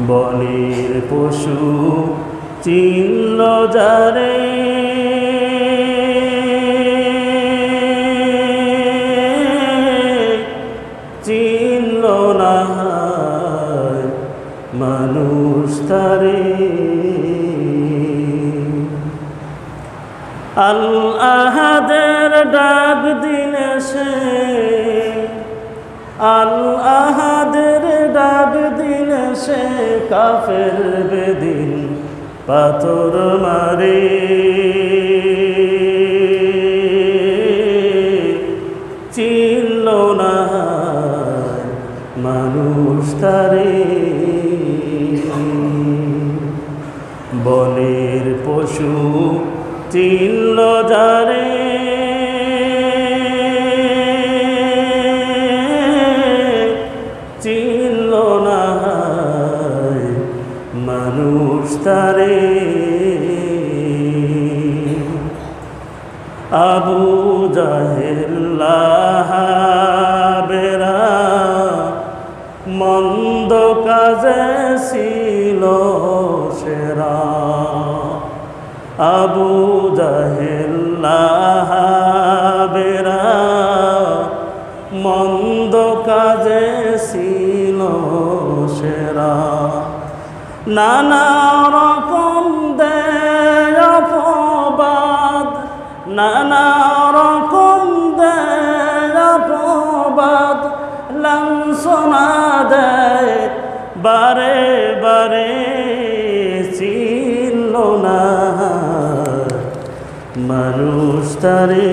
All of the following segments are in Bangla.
বনের পশু চিনল যারে, চিনল না মানুষ তারে। আল আহাদের ডাক দিলে সে, আল আহাদের ডাক দিলে সে কাফের বেদিন পাথর মারে। চিনল না মানুষ তারে। বনের পশু চিনল যারে, চিনল না মানুষ তারে। আবু জাহেল লাহাবেরা মন্দ কাজে ছিল সেরা। আবু জাহেল লাহাবেরা মন্দ কাজে ছিল সেরা। নানা রকম দেয় অপবাদ, নানা রকম দেয় অপবাদ, লাঞ্ছনা দেয় বারে বারে। চিনল না মানুষ তারে।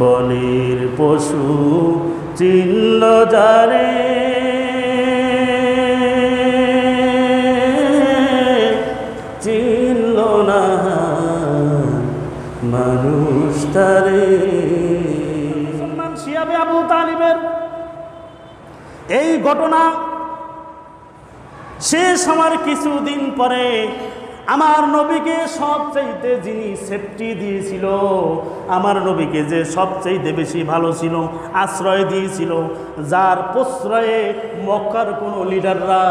বনের পশু চিনল যারে, চিনল না মানুষ তারে। মুসলমান শিয়াবে আবু তালিবের এই ঘটনা শেষ হওয়ার কিছুদিন পরে আমার নবীকে সবচাইতে যিনি সেফটি দিয়েছিল, আমার নবীকে যে সবচাইতে বেশি ভালো ছিল, আশ্রয় দিয়েছিল, যার প্রশ্রয়ে মক্কার কোনো লিডাররা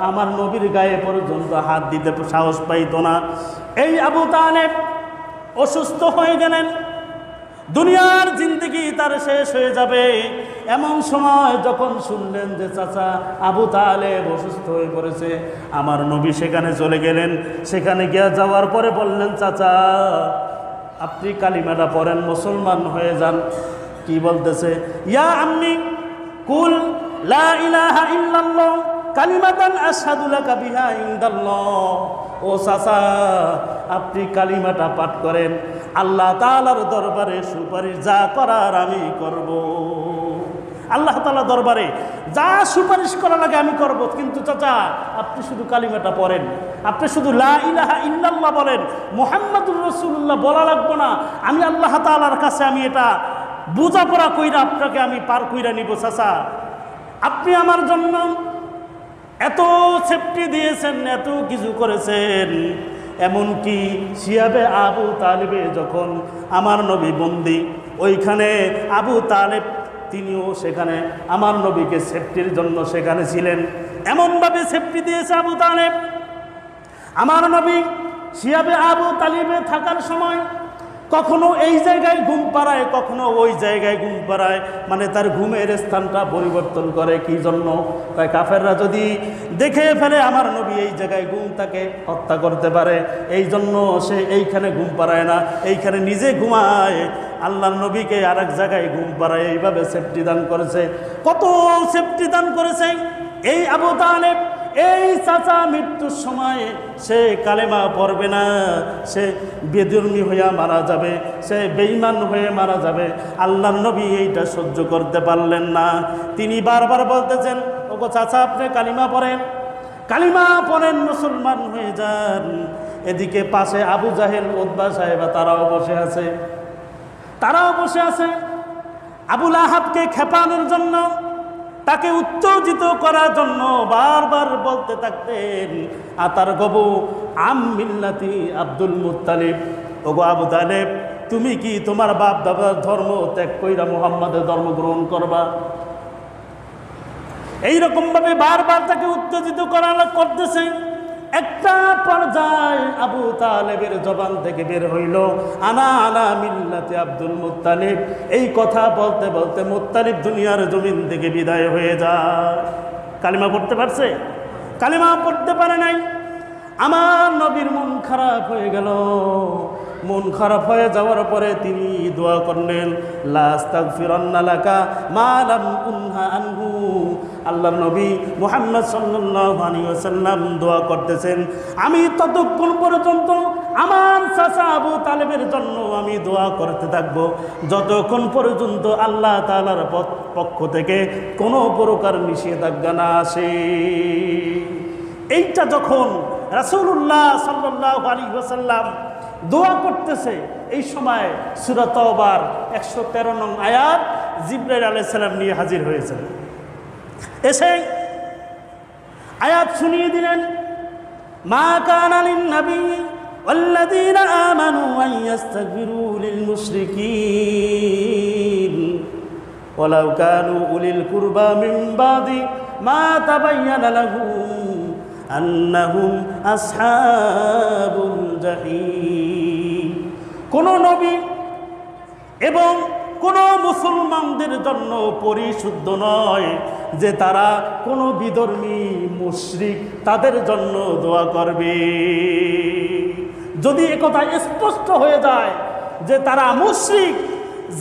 আমার নবীর গায়ে পর্যন্ত হাত দিতে সাহস পাইত না, এই আবু তালেব অসুস্থ হয়ে গেলেন। দুনিয়ার জিন্দেগি তার শেষ হয়ে যাবে। এমন সময় যখন শুনলেন যে চাচা আবু তালেব অসুস্থ হয়ে পড়েছে, আমার নবী সেখানে চলে গেলেন। সেখানে গিয়ে যাওয়ার পরে বললেন, চাচা আপনি কালিমাটা পড়েন, মুসলমান হয়ে যান। কি বলতেছে? ইয়া আম্মি কুল লা ইলাহা ইল্লাল্লাহ কালিমাতান আশহাদু লাকা বিহা ইনদাল্লাহ। ও চাচা আপনি কালিমাটা পাঠ করেন, আল্লাহ তাআলার দরবারে সুপারিশ যা করার আমি করব। আল্লাহ তাআলার দরবারে যা সুপারিশ করা লাগে আমি করব, কিন্তু চাচা আপনি শুধু কালিমাটা পড়েন, আপনি শুধু লা ইলাহা ইল্লাল্লাহ বলেন, মুহাম্মাদুর রাসূলুল্লাহ বলা লাগবে না। আমি আল্লাহ তাআলার কাছে আমি এটা বোঝাপড়া কইরা আপনাকে আমি পার কইরা নিব। চাচা আপনি আমার জন্য এত সেফটি দিয়েছেন, এত কিছু করেছেন, এমনকি শিয়াবে আবু তালেবে যখন আমার নবী বন্দী, ওইখানে আবু তালেব তিনিও সেখানে আমার নবীকে সেফটির জন্য সেখানে ছিলেন। এমনভাবে সেফটি দিয়েছে আবু তালেব। আমার নবী শিয়াবে আবু তালেবে থাকার সময় কখনো এই জায়গায় ঘুম পাড়ায়, কখনো ওই জায়গায় ঘুম পাড়ায়, মানে তার ঘুমের স্থানটা পরিবর্তন করে। কি জন্য? তাই কাফেররা যদি দেখে ফেলে আমার নবী এই জায়গায় ঘুম তাকে হত্যা করতে পারে, এই জন্য সে এইখানে ঘুম পাড়ায় না, এইখানে নিজে ঘুমায়, আল্লাহর নবীকে আর এক জায়গায় ঘুম পাড়ায়। এইভাবে সেফটি দান করেছে। কত সেফটি দান করেছে এই আবু তালেব। এই চাচা মৃত্যুর সময় সে কালেমা পড়বে না, সে বেদুর্মী হইয়া মারা যাবে, সে বেঈমান হয়ে মারা যাবে। আল্লাহর নবী এইটা সহ্য করতে পারলেন না। তিনি বারবার বলতেছেন, ওগো চাচা আপনি কালিমা পড়েন, কালিমা পড়েন, মুসলমান হয়ে যান। এদিকে পাশে আবু জাহেল, উতবা সাহেবা তারাও বসে আছে, তারাও বসে আছে আবুল আহাবকে খেপানোর জন্য, তাকে উত্তেজিত করার জন্য বারবার বলতে থাকতেন, আতার গবু আম মিল্লাতি আব্দুল মুত্তালিব। ওগো আবু তালেব তুমি কি তোমার বাপ দাদার ধর্ম ত্যাগ কইরা মুহাম্মাদের ধর্ম গ্রহণ করবা? এইরকমভাবে বারবার তাকে উত্তেজিত করতেছে। একটা পর্যায়ে আবু তালেবের জবান থেকে বের হইল, আনা আলা মিল্লাতে আব্দুল মুত্তালিব। এই কথা বলতে বলতে মুত্তালিব দুনিয়ার জমিন থেকে বিদায় হয়ে যায়। কালিমা পড়তে পারছে? কালিমা পড়তে পারে নাই। আমার নবীর মন খারাপ হয়ে গেল। মন খারাপ হয়ে যাওয়ার পরে তিনি দোয়া করলেন, লা আস্তাগফিরান্না লাকা মা লাম উনহা আনহু। আল্লাহর নবী মুহাম্মদ সাল্লাল্লাহু আলাইহি ওয়াসাল্লাম দোয়া করতেছেন, আমি ততক্ষণ পর্যন্ত আমার চাচা আবু তালেবের জন্য আমি দোয়া করতে থাকবো যতক্ষণ পর্যন্ত আল্লাহ তাআলার পক্ষ থেকে কোনো প্রকার নিষেধাজ্ঞা না আসে। এইটা যখন রাসূলুল্লাহ সাল্লাল্লাহু আলাইহি ওয়াসাল্লাম দোয়া করতেছে, এই সময় সূরা তাওবার 113 নং আয়াত জিবরাইল আলাইহিস সালাম নিয়ে হাজির হয়েছেন। এসে আয়াত শুনিয়ে দিলেন, মা কানা লিন নবী ওয়াল্লাযীনা আমানু আন ইস্তাগফিরু লিল মুশরিকিন ওয়ালাউ কানু উলিল কুরবা মিন বাদি মা তাবায়্যানা লাহুম আন্নাহুম আসহাবুল জাহিম। কোন নবী এবং কোন মুসলমানদের জন্য পরিশুদ্ধ নয় যে তারা কোন বিধর্মী মুশরিক তাদের জন্য দোয়া করবে। যদি একথা স্পষ্ট হয়ে যায় যে তারা মুশরিক,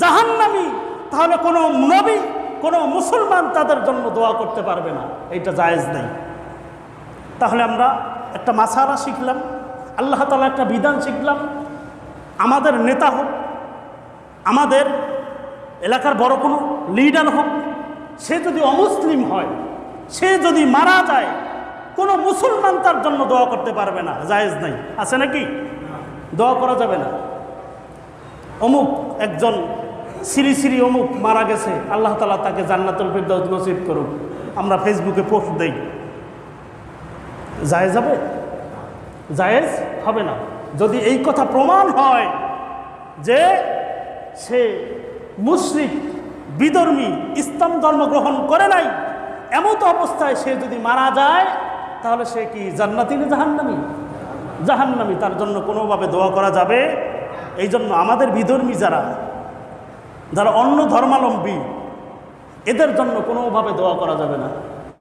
জাহান্নামী, তাহলে কোনো নবী কোনো মুসলমান তাদের জন্য দোয়া করতে পারবে না। এটা জায়েজ নেই। তাহলে আমরা একটা মাসালা শিখলাম, আল্লাহ তাআলা একটা বিধান শিখলাম। আমাদের নেতা হোক, আমাদের এলাকার বড় কোনো লিডার হোক, সে যদি অমুসলিম হয়, সে যদি মারা যায়, কোনো মুসলমান তার জন্য দোয়া করতে পারবে না, জায়েজ নাই। আছে নাকি? দোয়া করা যাবে না। অমুক একজন শ্রী শ্রী অমুক মারা গেছে, আল্লাহ তাআলা তাকে জান্নাতুল ফিরদাউস নসিব করুক, আমরা ফেসবুকে পোস্ট দেই, জায়েজ হবে? জায়েজ হবে না। যদি এই কথা প্রমাণ হয় যে সে মুশরিক, বিধর্মী, ইসলাম ধর্ম গ্রহণ করে নাই, এমত অবস্থায় সে যদি মারা যায়, তাহলে সে কি জান্নাতি না জাহান্নামী? জাহান্নামী। তার জন্য কোনোভাবে দোয়া করা যাবে। এই জন্য আমাদের বিধর্মী যারা অন্য ধর্মাবলম্বী, এদের জন্য কোনোভাবে দোয়া করা যাবে না।